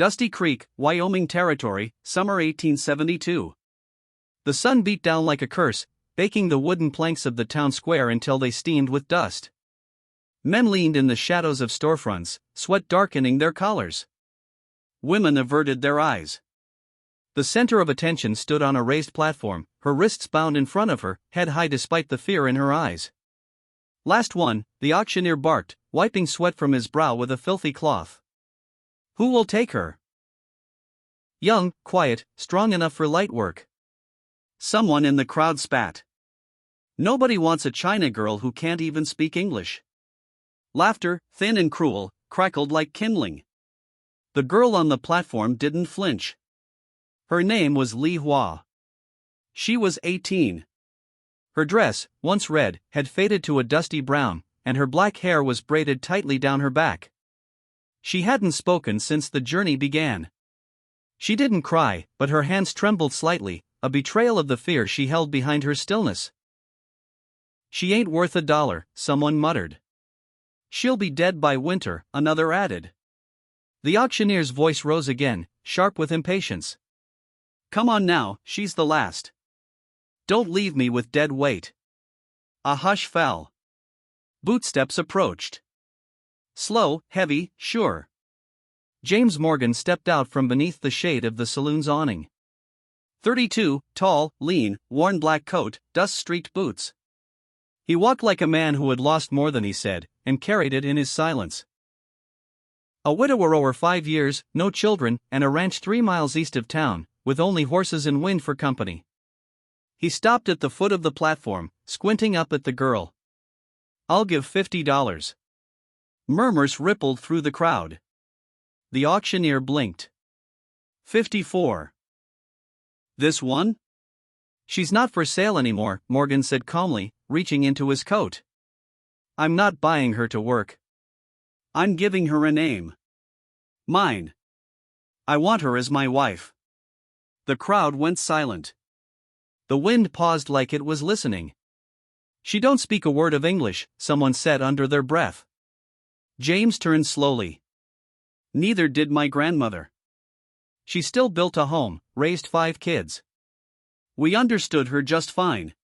Dusty Creek, Wyoming Territory, summer 1872. The sun beat down like a curse, baking the wooden planks of the town square until they steamed with dust. Men leaned in the shadows of storefronts, sweat darkening their collars. Women averted their eyes. The center of attention stood on a raised platform, her wrists bound in front of her, head high despite the fear in her eyes. "Last one," the auctioneer barked, wiping sweat from his brow with a filthy cloth. "Who will take her?" "Young, quiet, strong enough for light work." Someone in the crowd spat. "Nobody wants a China girl who can't even speak English." Laughter, thin and cruel, crackled like kindling. The girl on the platform didn't flinch. Her name was Li Hua. She was 18. Her dress, once red, had faded to a dusty brown, and her black hair was braided tightly down her back. She hadn't spoken since the journey began. She didn't cry, but her hands trembled slightly, a betrayal of the fear she held behind her stillness. "She ain't worth $1, someone muttered. "She'll be dead by winter," another added. The auctioneer's voice rose again, sharp with impatience. "Come on now, she's the last. Don't leave me with dead weight." A hush fell. Bootsteps approached. Slow, heavy, sure. James Morgan stepped out from beneath the shade of the saloon's awning. 32, tall, lean, worn black coat, dust-streaked boots. He walked like a man who had lost more than he said, and carried it in his silence. A widower over 5 years, no children, and a ranch 3 miles east of town, with only horses and wind for company. He stopped at the foot of the platform, squinting up at the girl. "I'll give $50. Murmurs rippled through the crowd. The auctioneer blinked. 54. "This one?" "She's not for sale anymore," Morgan said calmly, reaching into his coat. "I'm not buying her to work. I'm giving her a name. Mine. I want her as my wife." The crowd went silent. The wind paused like it was listening. "She don't speak a word of English," someone said under their breath. James turned slowly. "Neither did my grandmother. She still built a home, raised 5 kids. We understood her just fine."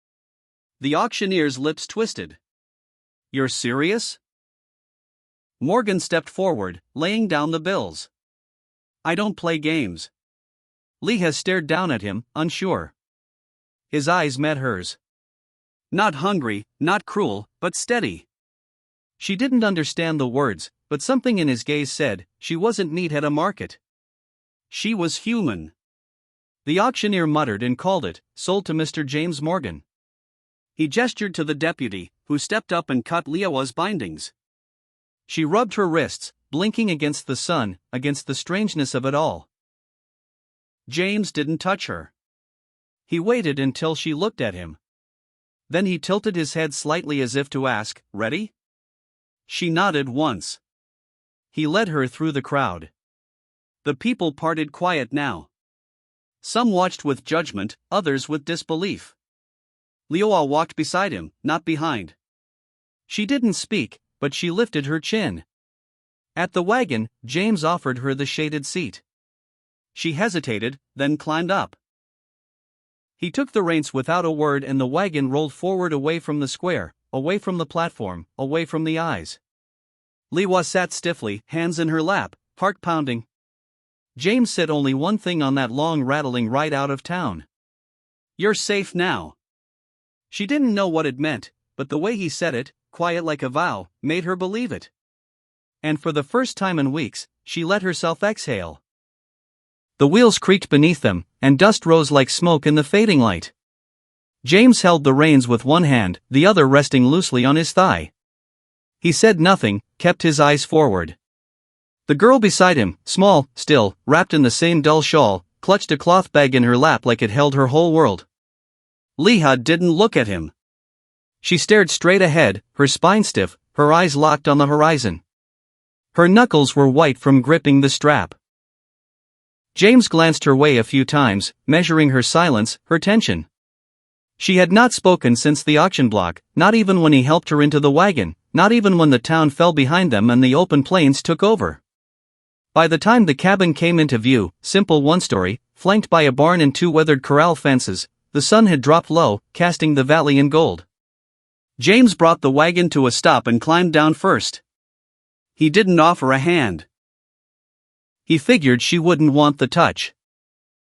The auctioneer's lips twisted. "You're serious?" Morgan stepped forward, laying down the bills. "I don't play games." Lee has stared down at him, unsure. His eyes met hers. Not hungry, not cruel, but steady. She didn't understand the words, but something in his gaze said, she wasn't neat at a market. She was human. The auctioneer muttered and called it, "Sold to Mr. James Morgan." He gestured to the deputy, who stepped up and cut Liawa's bindings. She rubbed her wrists, blinking against the sun, against the strangeness of it all. James didn't touch her. He waited until she looked at him. Then he tilted his head slightly as if to ask, "Ready?" She nodded once. He led her through the crowd. The people parted quiet now. Some watched with judgment, others with disbelief. Liawa walked beside him, not behind. She didn't speak, but she lifted her chin. At the wagon, James offered her the shaded seat. She hesitated, then climbed up. He took the reins without a word and the wagon rolled forward away from the square, away from the platform, away from the eyes. Liawa sat stiffly, hands in her lap, heart pounding. James said only one thing on that long rattling ride out of town. "You're safe now." She didn't know what it meant, but the way he said it, quiet like a vow, made her believe it. And for the first time in weeks, she let herself exhale. The wheels creaked beneath them, and dust rose like smoke in the fading light. James held the reins with one hand, the other resting loosely on his thigh. He said nothing, kept his eyes forward. The girl beside him, small, still, wrapped in the same dull shawl, clutched a cloth bag in her lap like it held her whole world. Liha didn't look at him. She stared straight ahead, her spine stiff, her eyes locked on the horizon. Her knuckles were white from gripping the strap. James glanced her way a few times, measuring her silence, her tension. She had not spoken since the auction block, not even when he helped her into the wagon, not even when the town fell behind them and the open plains took over. By the time the cabin came into view, simple one-story, flanked by a barn and two weathered corral fences, the sun had dropped low, casting the valley in gold. James brought the wagon to a stop and climbed down first. He didn't offer a hand. He figured she wouldn't want the touch.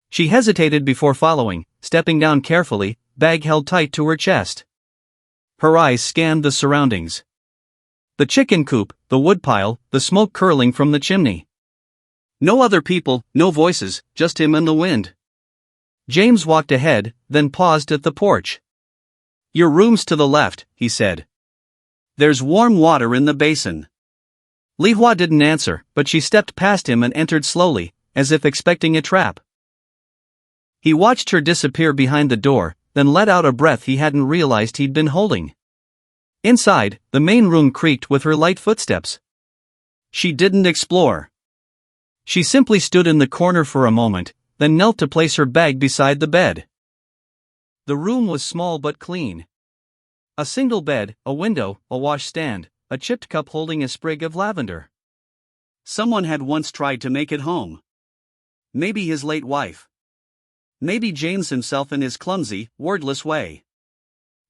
She hesitated before following, stepping down carefully, bag held tight to her chest. Her eyes scanned the surroundings. The chicken coop, the woodpile, the smoke curling from the chimney. No other people, no voices, just him and the wind. James walked ahead, then paused at the porch. "Your room's to the left," he said. "There's warm water in the basin." Li Hua didn't answer, but she stepped past him and entered slowly, as if expecting a trap. He watched her disappear behind the door, then let out a breath he hadn't realized he'd been holding. Inside, the main room creaked with her light footsteps. She didn't explore. She simply stood in the corner for a moment, then knelt to place her bag beside the bed. The room was small but clean. A single bed, a window, a washstand, a chipped cup holding a sprig of lavender. Someone had once tried to make it home. Maybe his late wife. Maybe James himself in his clumsy, wordless way.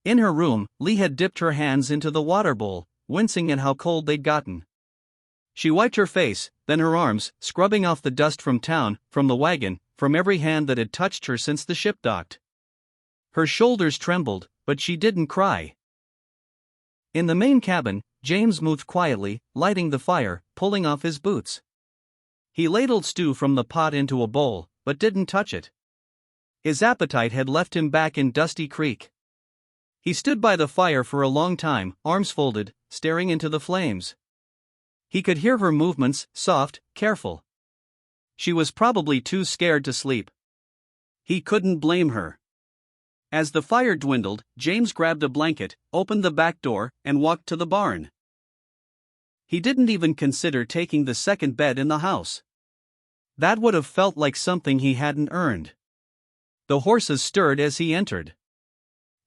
In her room, Lee had dipped her hands into the water bowl, wincing at how cold they'd gotten. She wiped her face, then her arms, scrubbing off the dust from town, from the wagon, from every hand that had touched her since the ship docked. Her shoulders trembled, but she didn't cry. In the main cabin, James moved quietly, lighting the fire, pulling off his boots. He ladled stew from the pot into a bowl, but didn't touch it. His appetite had left him back in Dusty Creek. He stood by the fire for a long time, arms folded, staring into the flames. He could hear her movements, soft, careful. She was probably too scared to sleep. He couldn't blame her. As the fire dwindled, James grabbed a blanket, opened the back door, and walked to the barn. He didn't even consider taking the second bed in the house. That would have felt like something he hadn't earned. The horses stirred as he entered.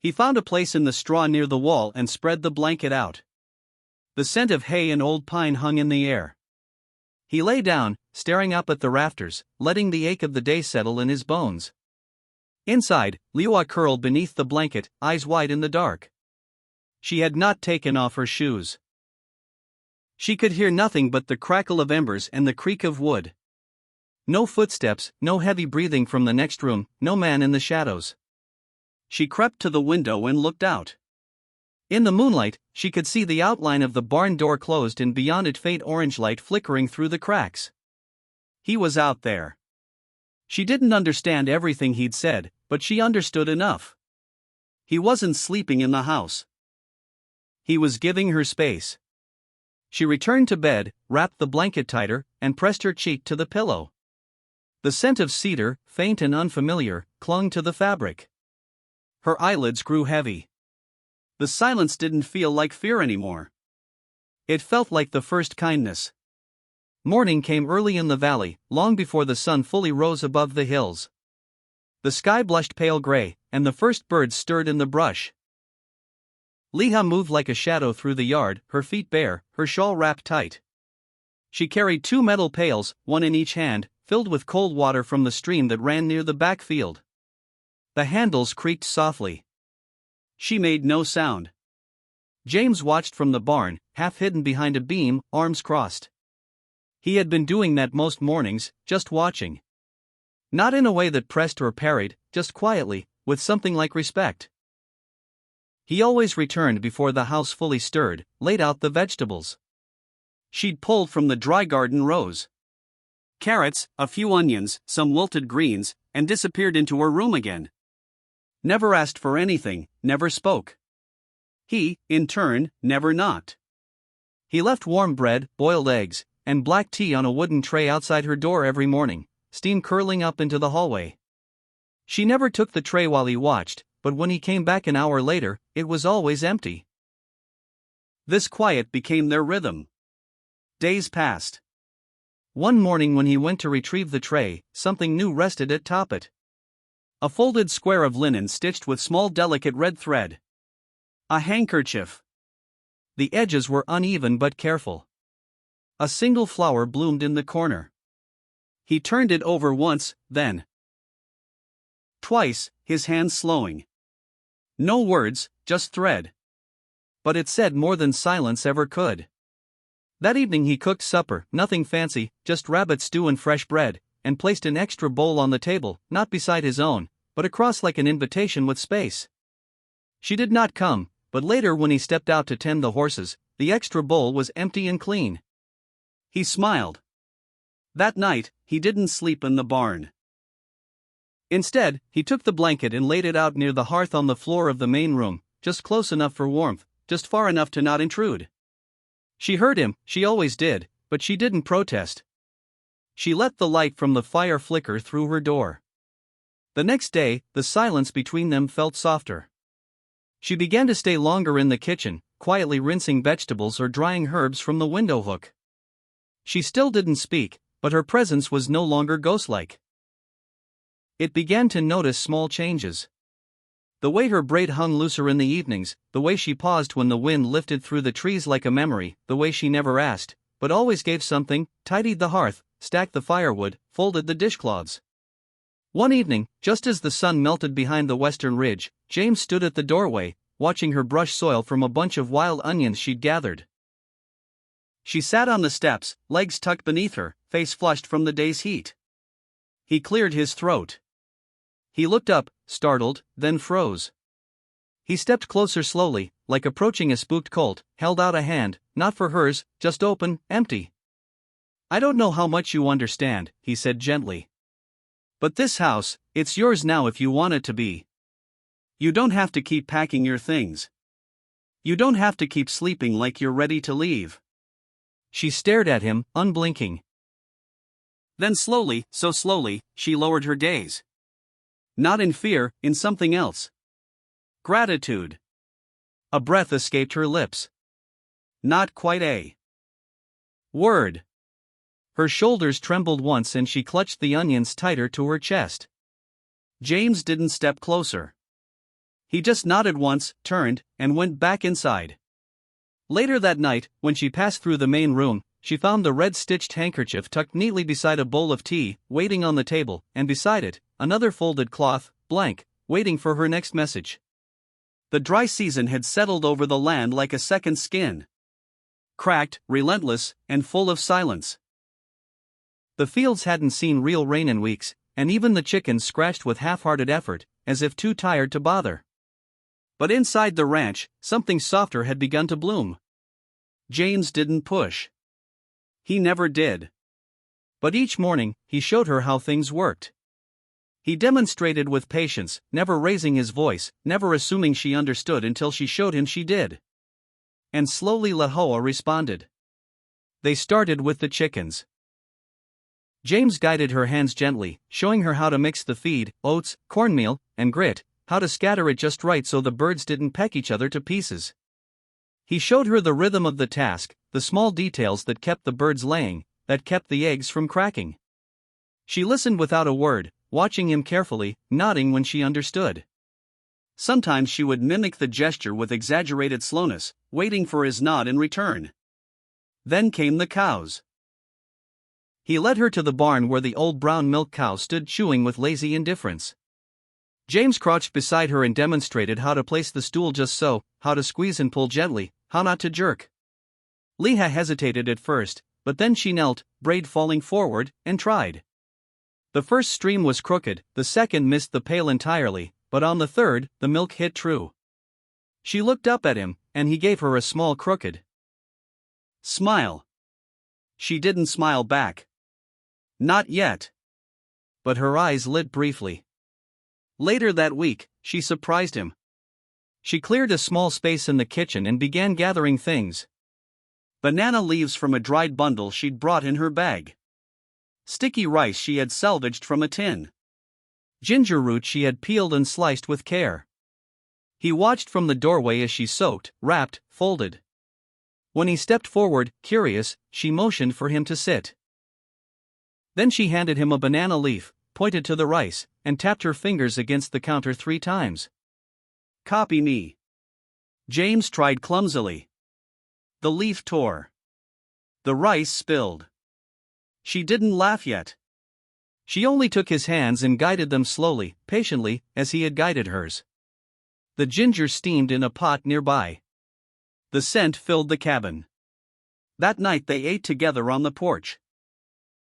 He found a place in the straw near the wall and spread the blanket out. The scent of hay and old pine hung in the air. He lay down, staring up at the rafters, letting the ache of the day settle in his bones. Inside, Liua curled beneath the blanket, eyes wide in the dark. She had not taken off her shoes. She could hear nothing but the crackle of embers and the creak of wood. No footsteps, no heavy breathing from the next room, no man in the shadows. She crept to the window and looked out. In the moonlight, she could see the outline of the barn door closed and beyond it faint orange light flickering through the cracks. He was out there. She didn't understand everything he'd said, but she understood enough. He wasn't sleeping in the house. He was giving her space. She returned to bed, wrapped the blanket tighter, and pressed her cheek to the pillow. The scent of cedar, faint and unfamiliar, clung to the fabric. Her eyelids grew heavy. The silence didn't feel like fear anymore. It felt like the first kindness. Morning came early in the valley, long before the sun fully rose above the hills. The sky blushed pale gray, and the first birds stirred in the brush. Liha moved like a shadow through the yard, her feet bare, her shawl wrapped tight. She carried 2 metal pails, one in each hand, filled with cold water from the stream that ran near the back field. The handles creaked softly. She made no sound. James watched from the barn, half hidden behind a beam, arms crossed. He had been doing that most mornings, just watching. Not in a way that pressed or parried, just quietly, with something like respect. He always returned before the house fully stirred, laid out the vegetables she'd pulled from the dry garden rows. Carrots, a few onions, some wilted greens, and disappeared into her room again. Never asked for anything, never spoke. He, in turn, never knocked. He left warm bread, boiled eggs, and black tea on a wooden tray outside her door every morning, steam curling up into the hallway. She never took the tray while he watched, but when he came back an hour later, it was always empty. This quiet became their rhythm. Days passed. One morning when he went to retrieve the tray, something new rested atop it. A folded square of linen stitched with small delicate red thread. A handkerchief. The edges were uneven but careful. A single flower bloomed in the corner. He turned it over once, then twice, his hands slowing. No words, just thread. But it said more than silence ever could. That evening he cooked supper, nothing fancy, just rabbit stew and fresh bread, and placed an extra bowl on the table, not beside his own, but across like an invitation with space. She did not come, but later when he stepped out to tend the horses, the extra bowl was empty and clean. He smiled. That night, he didn't sleep in the barn. Instead, he took the blanket and laid it out near the hearth on the floor of the main room, just close enough for warmth, just far enough to not intrude. She heard him, she always did, but she didn't protest. She let the light from the fire flicker through her door. The next day, the silence between them felt softer. She began to stay longer in the kitchen, quietly rinsing vegetables or drying herbs from the window hook. She still didn't speak, but her presence was no longer ghost-like. It began to notice small changes. The way her braid hung looser in the evenings, the way she paused when the wind lifted through the trees like a memory, the way she never asked, but always gave something, tidied the hearth, stacked the firewood, folded the dishcloths. One evening, just as the sun melted behind the western ridge, James stood at the doorway, watching her brush soil from a bunch of wild onions she'd gathered. She sat on the steps, legs tucked beneath her, face flushed from the day's heat. He cleared his throat. He looked up, startled, then froze. He stepped closer slowly, like approaching a spooked colt, held out a hand, not for hers, just open, empty. "I don't know how much you understand," he said gently. "But this house, it's yours now if you want it to be. You don't have to keep packing your things. You don't have to keep sleeping like you're ready to leave." She stared at him, unblinking. Then slowly, so slowly, she lowered her gaze. Not in fear, in something else. Gratitude. A breath escaped her lips. Not quite a word. Her shoulders trembled once and she clutched the onions tighter to her chest. James didn't step closer. He just nodded once, turned, and went back inside. Later that night, when she passed through the main room, she found the red-stitched handkerchief tucked neatly beside a bowl of tea, waiting on the table, and beside it, another folded cloth, blank, waiting for her next message. The dry season had settled over the land like a second skin. Cracked, relentless, and full of silence. The fields hadn't seen real rain in weeks, and even the chickens scratched with half-hearted effort, as if too tired to bother. But inside the ranch, something softer had begun to bloom. James didn't push. He never did. But each morning, he showed her how things worked. He demonstrated with patience, never raising his voice, never assuming she understood until she showed him she did. And slowly Lahoa responded. They started with the chickens. James guided her hands gently, showing her how to mix the feed, oats, cornmeal, and grit, how to scatter it just right so the birds didn't peck each other to pieces. He showed her the rhythm of the task, the small details that kept the birds laying, that kept the eggs from cracking. She listened without a word, watching him carefully, nodding when she understood. Sometimes she would mimic the gesture with exaggerated slowness, waiting for his nod in return. Then came the cows. He led her to the barn where the old brown milk cow stood chewing with lazy indifference. James crouched beside her and demonstrated how to place the stool just so, how to squeeze and pull gently, how not to jerk. Leah hesitated at first, but then she knelt, braid falling forward, and tried. The first stream was crooked, the second missed the pail entirely, but on the third, the milk hit true. She looked up at him, and he gave her a small crooked smile. She didn't smile back. Not yet. But her eyes lit briefly. Later that week, she surprised him. She cleared a small space in the kitchen and began gathering things. Banana leaves from a dried bundle she'd brought in her bag. Sticky rice she had salvaged from a tin. Ginger root she had peeled and sliced with care. He watched from the doorway as she soaked, wrapped, folded. When he stepped forward, curious, she motioned for him to sit. Then she handed him a banana leaf, pointed to the rice, and tapped her fingers against the counter 3 times. "Copy me." James tried clumsily. The leaf tore. The rice spilled. She didn't laugh yet. She only took his hands and guided them slowly, patiently, as he had guided hers. The ginger steamed in a pot nearby. The scent filled the cabin. That night they ate together on the porch.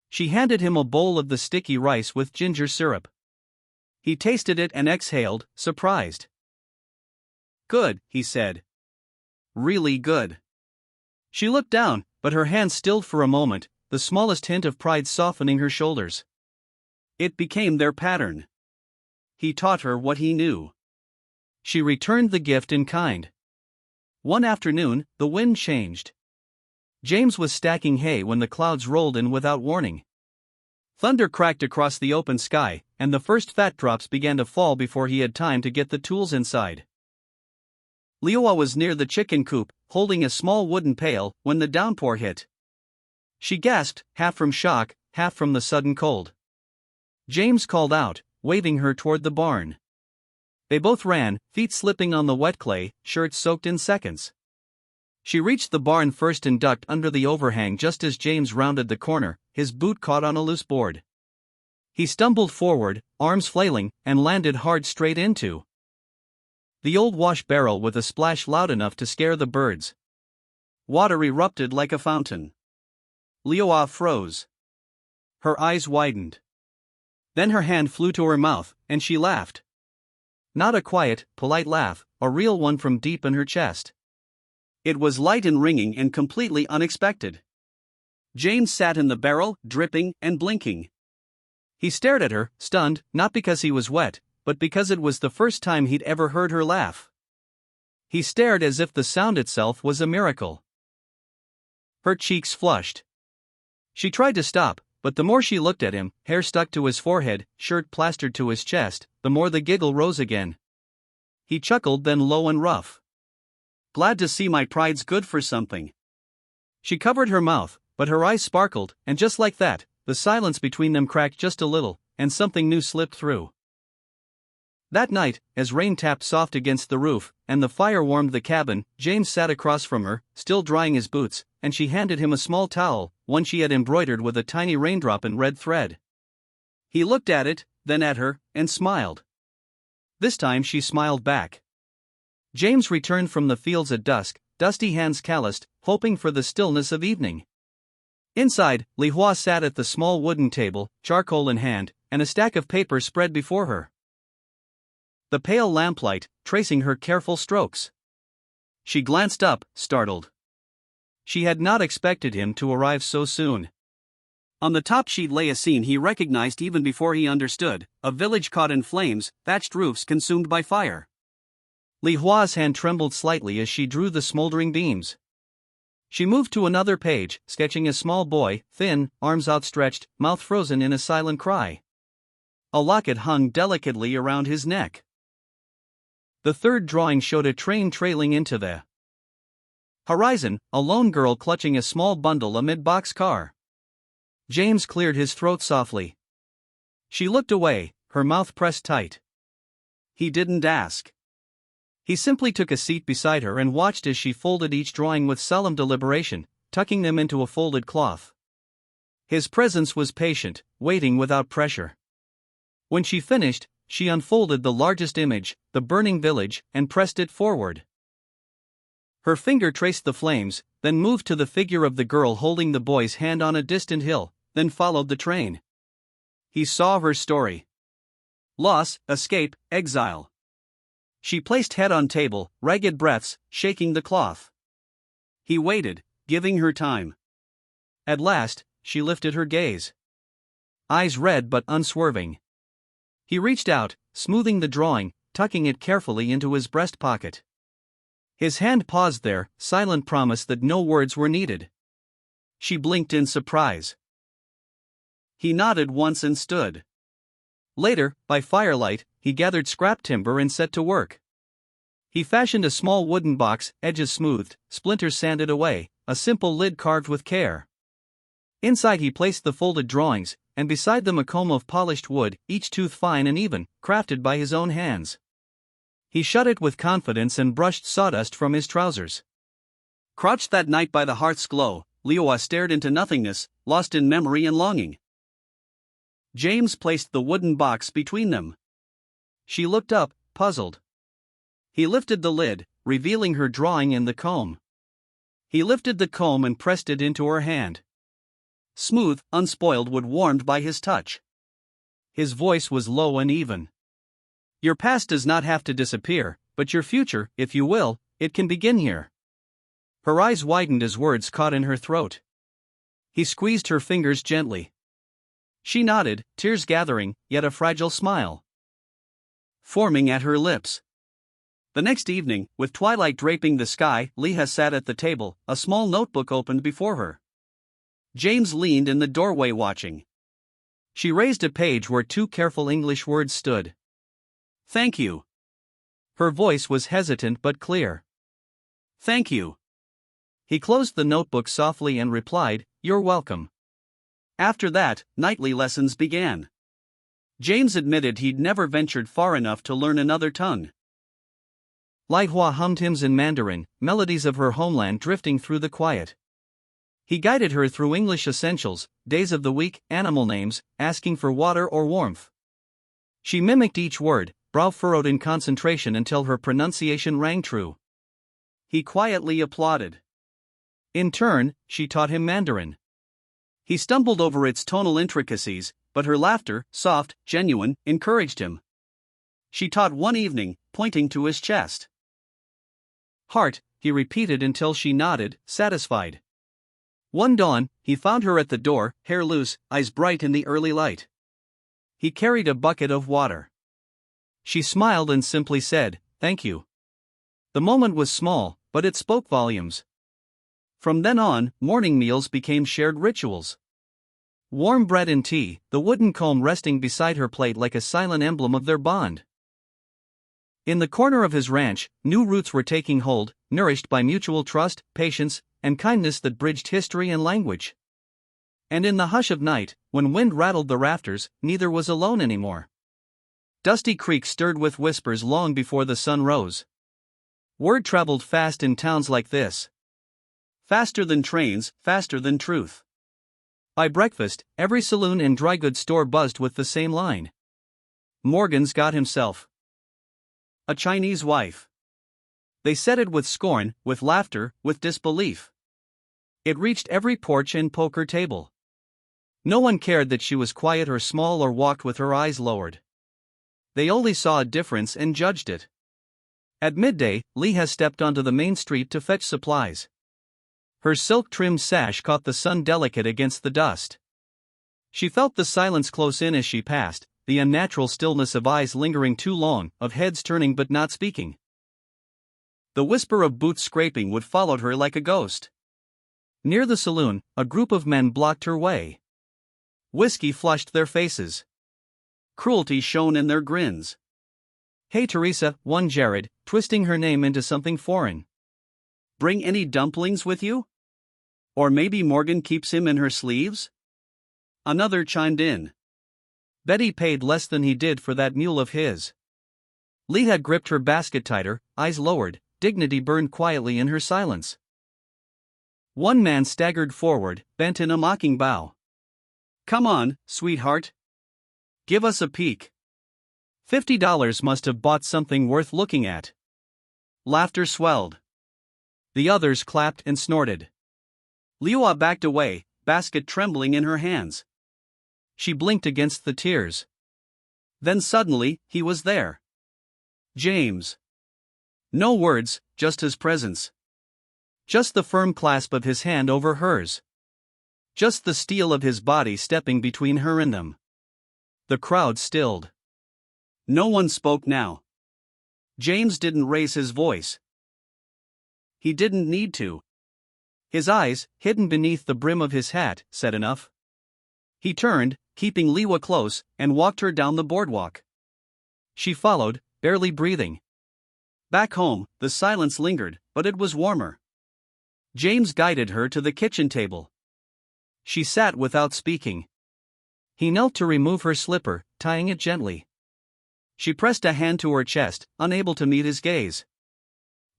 She handed him a bowl of the sticky rice with ginger syrup. He tasted it and exhaled, surprised. "Good," he said. "Really good." She looked down, but her hand stilled for a moment, the smallest hint of pride softening her shoulders. It became their pattern. He taught her what he knew. She returned the gift in kind. One afternoon, the wind changed. James was stacking hay when the clouds rolled in without warning. Thunder cracked across the open sky, and the first fat drops began to fall before he had time to get the tools inside. Leoa was near the chicken coop, holding a small wooden pail, when the downpour hit. She gasped, half from shock, half from the sudden cold. James called out, waving her toward the barn. They both ran, feet slipping on the wet clay, shirts soaked in seconds. She reached the barn first and ducked under the overhang just as James rounded the corner, his boot caught on a loose board. He stumbled forward, arms flailing, and landed hard straight into the old wash barrel with a splash loud enough to scare the birds. Water erupted like a fountain. Leoa froze. Her eyes widened. Then her hand flew to her mouth, and she laughed. Not a quiet, polite laugh, a real one from deep in her chest. It was light and ringing and completely unexpected. James sat in the barrel, dripping and blinking. He stared at her, stunned, not because he was wet, but because it was the first time he'd ever heard her laugh. He stared as if the sound itself was a miracle. Her cheeks flushed. She tried to stop, but the more she looked at him, hair stuck to his forehead, shirt plastered to his chest, the more the giggle rose again. He chuckled, then low and rough. "Glad to see my pride's good for something." She covered her mouth, but her eyes sparkled, and just like that, the silence between them cracked just a little, and something new slipped through. That night, as rain tapped soft against the roof, and the fire warmed the cabin, James sat across from her, still drying his boots, and she handed him a small towel, one she had embroidered with a tiny raindrop in red thread. He looked at it, then at her, and smiled. This time she smiled back. James returned from the fields at dusk, dusty hands calloused, hoping for the stillness of evening. Inside, Leoa sat at the small wooden table, charcoal in hand, and a stack of paper spread before her. The pale lamplight, tracing her careful strokes. She glanced up, startled. She had not expected him to arrive so soon. On the top sheet lay a scene he recognized even before he understood, a village caught in flames, thatched roofs consumed by fire. Leoa's hand trembled slightly as she drew the smoldering beams. She moved to another page, sketching a small boy, thin, arms outstretched, mouth frozen in a silent cry. A locket hung delicately around his neck. The third drawing showed a train trailing into the horizon, a lone girl clutching a small bundle amid boxcar. James cleared his throat softly. She looked away, her mouth pressed tight. He didn't ask. He simply took a seat beside her and watched as she folded each drawing with solemn deliberation, tucking them into a folded cloth. His presence was patient, waiting without pressure. When she finished, she unfolded the largest image, the burning village, and pressed it forward. Her finger traced the flames, then moved to the figure of the girl holding the boy's hand on a distant hill, then followed the train. He saw her story. Loss, escape, exile. She placed head on table, ragged breaths, shaking the cloth. He waited, giving her time. At last, she lifted her gaze. Eyes red but unswerving. He reached out, smoothing the drawing, tucking it carefully into his breast pocket. His hand paused there, silent promise that no words were needed. She blinked in surprise. He nodded once and stood. Later, by firelight, he gathered scrap timber and set to work. He fashioned a small wooden box, edges smoothed, splinters sanded away, a simple lid carved with care. Inside he placed the folded drawings, and beside them a comb of polished wood, each tooth fine and even, crafted by his own hands. He shut it with confidence and brushed sawdust from his trousers. Crouched that night by the hearth's glow, Leoa stared into nothingness, lost in memory and longing. James placed the wooden box between them. She looked up, puzzled. He lifted the lid, revealing her drawing in the comb. He lifted the comb and pressed it into her hand. Smooth, unspoiled wood warmed by his touch. His voice was low and even. Your past does not have to disappear, but your future, if you will, it can begin here. Her eyes widened as words caught in her throat. He squeezed her fingers gently. She nodded, tears gathering, yet a fragile smile forming at her lips. The next evening, with twilight draping the sky, Leah sat at the table, a small notebook opened before her. James leaned in the doorway watching. She raised a page where two careful English words stood. Thank you. Her voice was hesitant but clear. Thank you. He closed the notebook softly and replied, You're welcome. After that, nightly lessons began. James admitted he'd never ventured far enough to learn another tongue. Lai Hua hummed hymns in Mandarin, melodies of her homeland drifting through the quiet. He guided her through English essentials, days of the week, animal names, asking for water or warmth. She mimicked each word, brow furrowed in concentration until her pronunciation rang true. He quietly applauded. In turn, she taught him Mandarin. He stumbled over its tonal intricacies, but her laughter, soft, genuine, encouraged him. She taught one evening, pointing to his chest. Heart, he repeated until she nodded, satisfied. One dawn, he found her at the door, hair loose, eyes bright in the early light. He carried a bucket of water. She smiled and simply said, Thank you. The moment was small, but it spoke volumes. From then on, morning meals became shared rituals. Warm bread and tea, the wooden comb resting beside her plate like a silent emblem of their bond. In the corner of his ranch, new roots were taking hold, nourished by mutual trust, patience, and kindness that bridged history and language. And in the hush of night, when wind rattled the rafters, neither was alone anymore. Dusty Creek stirred with whispers long before the sun rose. Word traveled fast in towns like this. Faster than trains, faster than truth. By breakfast, every saloon and dry goods store buzzed with the same line. Morgan's got himself a Chinese wife. They said it with scorn, with laughter, with disbelief. It reached every porch and poker table. No one cared that she was quiet or small or walked with her eyes lowered. They only saw a difference and judged it. At midday, Leah stepped onto the main street to fetch supplies. Her silk-trimmed sash caught the sun delicate against the dust. She felt the silence close in as she passed, the unnatural stillness of eyes lingering too long, of heads turning but not speaking. The whisper of boots scraping would follow her like a ghost. Near the saloon, a group of men blocked her way. Whiskey flushed their faces. Cruelty shone in their grins. Hey Teresa, one Jared, twisting her name into something foreign. Bring any dumplings with you? Or maybe Morgan keeps him in her sleeves? Another chimed in. Betty paid less than he did for that mule of his. Leah gripped her basket tighter, eyes lowered, dignity burned quietly in her silence. One man staggered forward, bent in a mocking bow. Come on, sweetheart. Give us a peek. $50 must have bought something worth looking at. Laughter swelled. The others clapped and snorted. Liua backed away, basket trembling in her hands. She blinked against the tears. Then suddenly, he was there. James. No words, just his presence. Just the firm clasp of his hand over hers. Just the steel of his body stepping between her and them. The crowd stilled. No one spoke now. James didn't raise his voice. He didn't need to. His eyes, hidden beneath the brim of his hat, said enough. He turned, keeping Liwa close, and walked her down the boardwalk. She followed, barely breathing. Back home, the silence lingered, but it was warmer. James guided her to the kitchen table. She sat without speaking. He knelt to remove her slipper, tying it gently. She pressed a hand to her chest, unable to meet his gaze.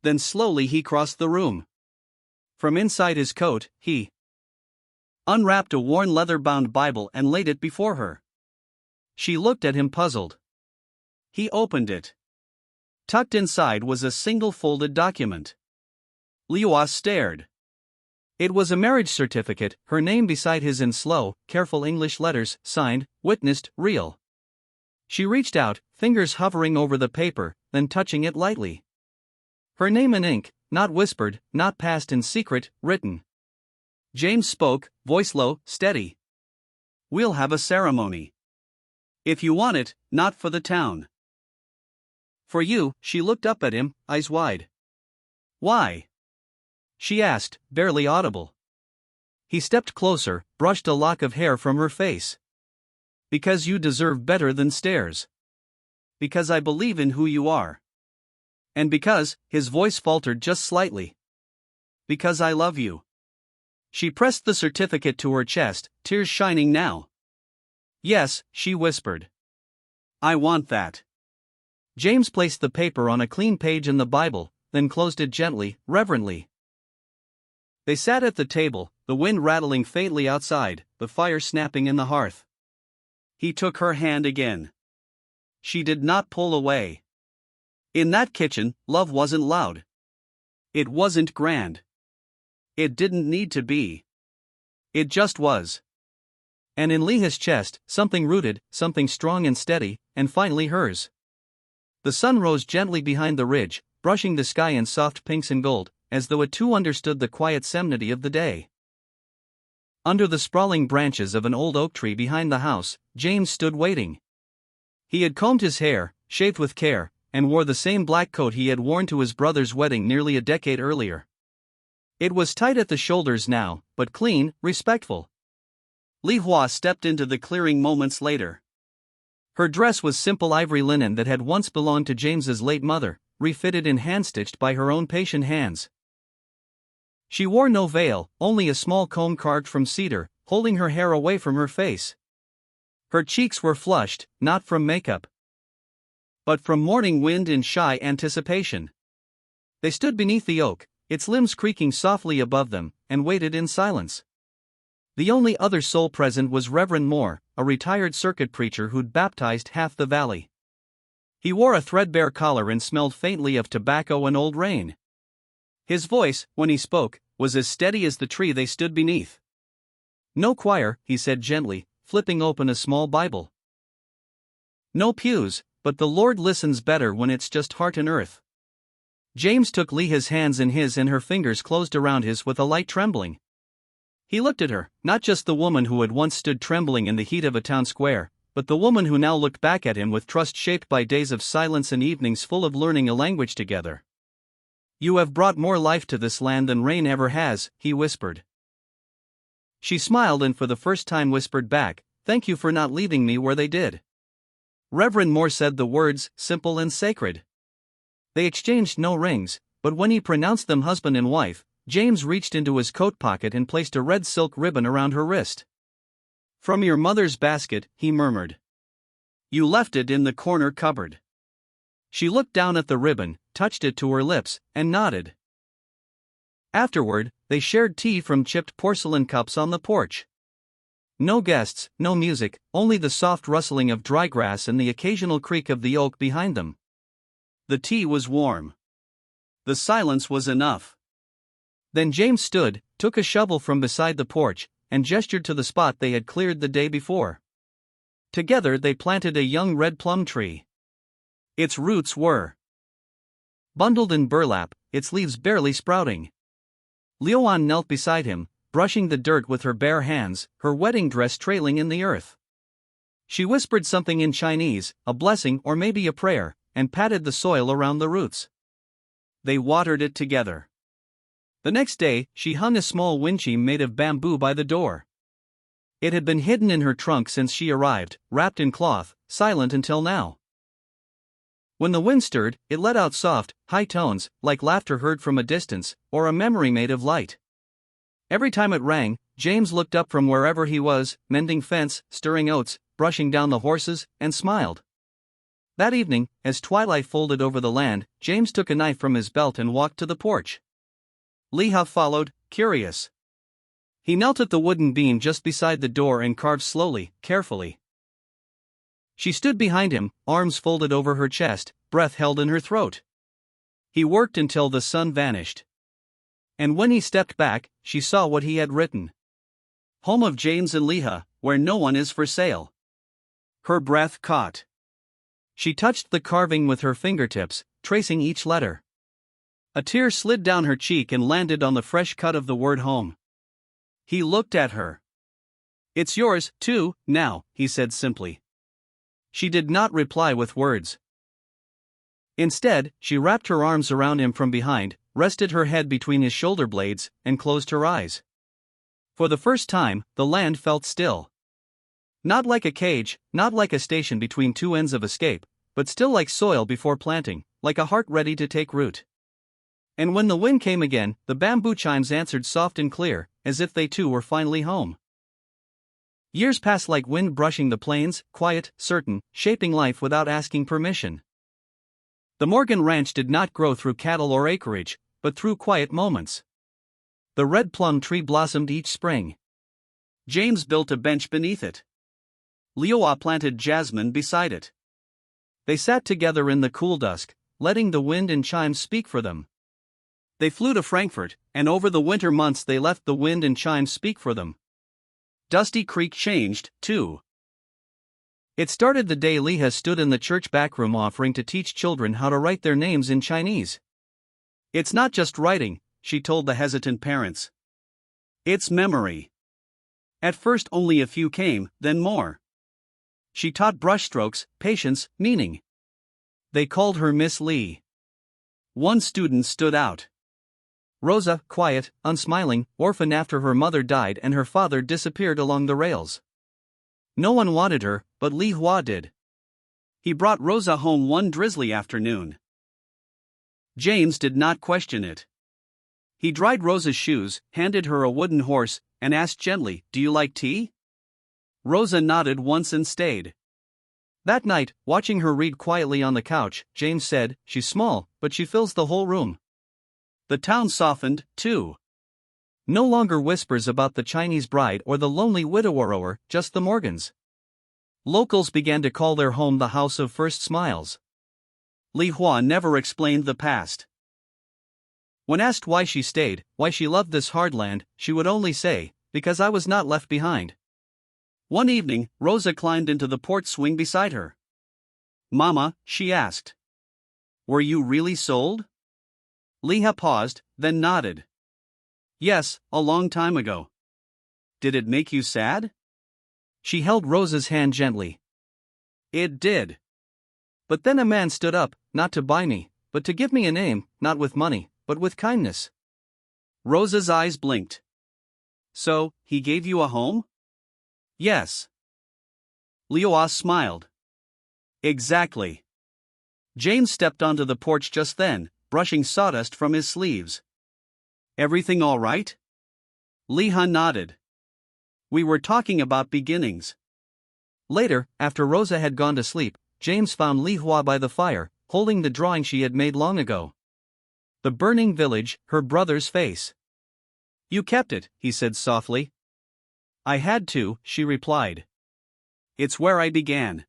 Then slowly he crossed the room. From inside his coat, he unwrapped a worn leather-bound Bible and laid it before her. She looked at him puzzled. He opened it. Tucked inside was a single folded document. Liuwa stared. It was a marriage certificate, her name beside his in slow, careful English letters, signed, witnessed, real. She reached out, fingers hovering over the paper, then touching it lightly. Her name in ink, not whispered, not passed in secret, written. James spoke, voice low, steady. We'll have a ceremony. If you want it, not for the town. For you. She looked up at him, eyes wide. Why? She asked, barely audible. He stepped closer, brushed a lock of hair from her face. Because you deserve better than stares. Because I believe in who you are. And because, his voice faltered just slightly. Because I love you. She pressed the certificate to her chest, tears shining now. Yes, she whispered. I want that. James placed the paper on a clean page in the Bible, then closed it gently, reverently. They sat at the table, the wind rattling faintly outside, the fire snapping in the hearth. He took her hand again. She did not pull away. In that kitchen, love wasn't loud. It wasn't grand. It didn't need to be. It just was. And in Leah's chest, something rooted, something strong and steady, and finally hers. The sun rose gently behind the ridge, brushing the sky in soft pinks and gold, as though it too understood the quiet solemnity of the day. Under the sprawling branches of an old oak tree behind the house, James stood waiting. He had combed his hair, shaved with care, and wore the same black coat he had worn to his brother's wedding nearly a decade earlier. It was tight at the shoulders now, but clean, respectful. Liuwa stepped into the clearing moments later. Her dress was simple ivory linen that had once belonged to James's late mother, refitted and hand-stitched by her own patient hands. She wore no veil, only a small comb carved from cedar, holding her hair away from her face. Her cheeks were flushed, not from makeup, but from morning wind in shy anticipation. They stood beneath the oak, its limbs creaking softly above them, and waited in silence. The only other soul present was Reverend Moore, a retired circuit preacher who'd baptized half the valley. He wore a threadbare collar and smelled faintly of tobacco and old rain. His voice, when he spoke, was as steady as the tree they stood beneath. No choir, he said gently, flipping open a small Bible. No pews, but the Lord listens better when it's just heart and earth. James took Leah's hands in his and her fingers closed around his with a light trembling. He looked at her, not just the woman who had once stood trembling in the heat of a town square, but the woman who now looked back at him with trust shaped by days of silence and evenings full of learning a language together. You have brought more life to this land than rain ever has, he whispered. She smiled and for the first time whispered back, thank you for not leaving me where they did. Reverend Moore said the words, simple and sacred. They exchanged no rings, but when he pronounced them husband and wife, James reached into his coat pocket and placed a red silk ribbon around her wrist. From your mother's basket, he murmured. You left it in the corner cupboard. She looked down at the ribbon, touched it to her lips, and nodded. Afterward, they shared tea from chipped porcelain cups on the porch. No guests, no music, only the soft rustling of dry grass and the occasional creak of the oak behind them. The tea was warm. The silence was enough. Then James stood, took a shovel from beside the porch, and gestured to the spot they had cleared the day before. Together they planted a young red plum tree. Its roots were bundled in burlap, its leaves barely sprouting. Liuwa knelt beside him, brushing the dirt with her bare hands, her wedding dress trailing in the earth. She whispered something in Chinese, a blessing or maybe a prayer, and patted the soil around the roots. They watered it together. The next day, she hung a small windsheam made of bamboo by the door. It had been hidden in her trunk since she arrived, wrapped in cloth, silent until now. When the wind stirred, it let out soft, high tones, like laughter heard from a distance, or a memory made of light. Every time it rang, James looked up from wherever he was, mending fence, stirring oats, brushing down the horses, and smiled. That evening, as twilight folded over the land, James took a knife from his belt and walked to the porch. Liuwa followed, curious. He knelt at the wooden beam just beside the door and carved slowly, carefully. She stood behind him, arms folded over her chest, breath held in her throat. He worked until the sun vanished. And when he stepped back, she saw what he had written. Home of James and Leah, where no one is for sale. Her breath caught. She touched the carving with her fingertips, tracing each letter. A tear slid down her cheek and landed on the fresh cut of the word home. He looked at her. It's yours, too, now, he said simply. She did not reply with words. Instead, she wrapped her arms around him from behind, rested her head between his shoulder blades, and closed her eyes. For the first time, the land felt still. Not like a cage, not like a station between two ends of escape, but still like soil before planting, like a heart ready to take root. And when the wind came again, the bamboo chimes answered soft and clear, as if they too were finally home. Years passed like wind brushing the plains, quiet, certain, shaping life without asking permission. The Morgan Ranch did not grow through cattle or acreage, but through quiet moments. The red plum tree blossomed each spring. James built a bench beneath it. Leah planted jasmine beside it. They sat together in the cool dusk, letting the wind and chimes speak for them. They flew to Frankfurt, and over the winter months they left the wind and chimes speak for them. Dusty Creek changed, too. It started the day Leah stood in the church backroom offering to teach children how to write their names in Chinese. It's not just writing, she told the hesitant parents. It's memory. At first only a few came, then more. She taught brushstrokes, patience, meaning. They called her Miss Lee. One student stood out. Rosa, quiet, unsmiling, orphan after her mother died and her father disappeared along the rails. No one wanted her, but Li Hua did. He brought Rosa home one drizzly afternoon. James did not question it. He dried Rosa's shoes, handed her a wooden horse, and asked gently, "Do you like tea?" Rosa nodded once and stayed. That night, watching her read quietly on the couch, James said, "She's small, but she fills the whole room." The town softened, too. No longer whispers about the Chinese bride or the lonely widower, just the Morgans. Locals began to call their home the House of First Smiles. Li Hua never explained the past. When asked why she stayed, why she loved this hard land, she would only say, "Because I was not left behind." One evening, Rosa climbed into the porch swing beside her. "Mama," she asked, "were you really sold?" Leah paused, then nodded. "Yes, a long time ago." "Did it make you sad?" She held Rosa's hand gently. "It did. But then a man stood up, not to buy me, but to give me a name, not with money, but with kindness." Rosa's eyes blinked. "So, he gave you a home?" "Yes." Leah smiled. "Exactly." James stepped onto the porch just then, brushing sawdust from his sleeves. "Everything all right?" Leah nodded. "We were talking about beginnings." Later, after Rosa had gone to sleep, James found Li Hua by the fire, holding the drawing she had made long ago. The burning village, her brother's face. "You kept it," he said softly. "I had to," she replied. "It's where I began."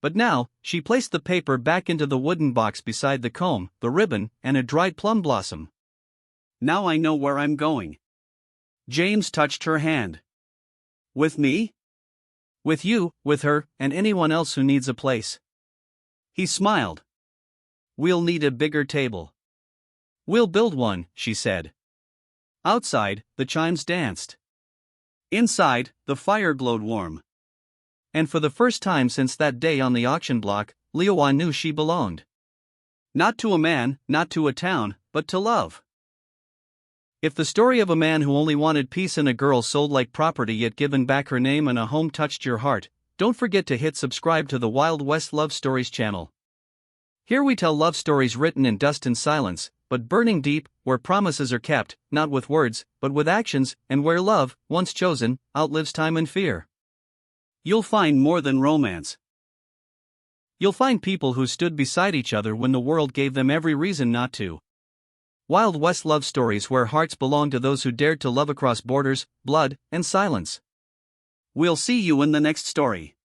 But now, she placed the paper back into the wooden box beside the comb, the ribbon, and a dried plum blossom. "Now I know where I'm going." James touched her hand. "With me?" "With you, with her, and anyone else who needs a place." He smiled. "We'll need a bigger table." "We'll build one," she said. Outside, the chimes danced. Inside, the fire glowed warm. And for the first time since that day on the auction block, Leah knew she belonged. Not to a man, not to a town, but to love. If the story of a man who only wanted peace and a girl sold like property yet given back her name and a home touched your heart, don't forget to hit subscribe to the Wild West Love Stories channel. Here we tell love stories written in dust and silence, but burning deep, where promises are kept, not with words, but with actions, and where love, once chosen, outlives time and fear. You'll find more than romance. You'll find people who stood beside each other when the world gave them every reason not to. Wild West love stories where hearts belong to those who dared to love across borders, blood, and silence. We'll see you in the next story.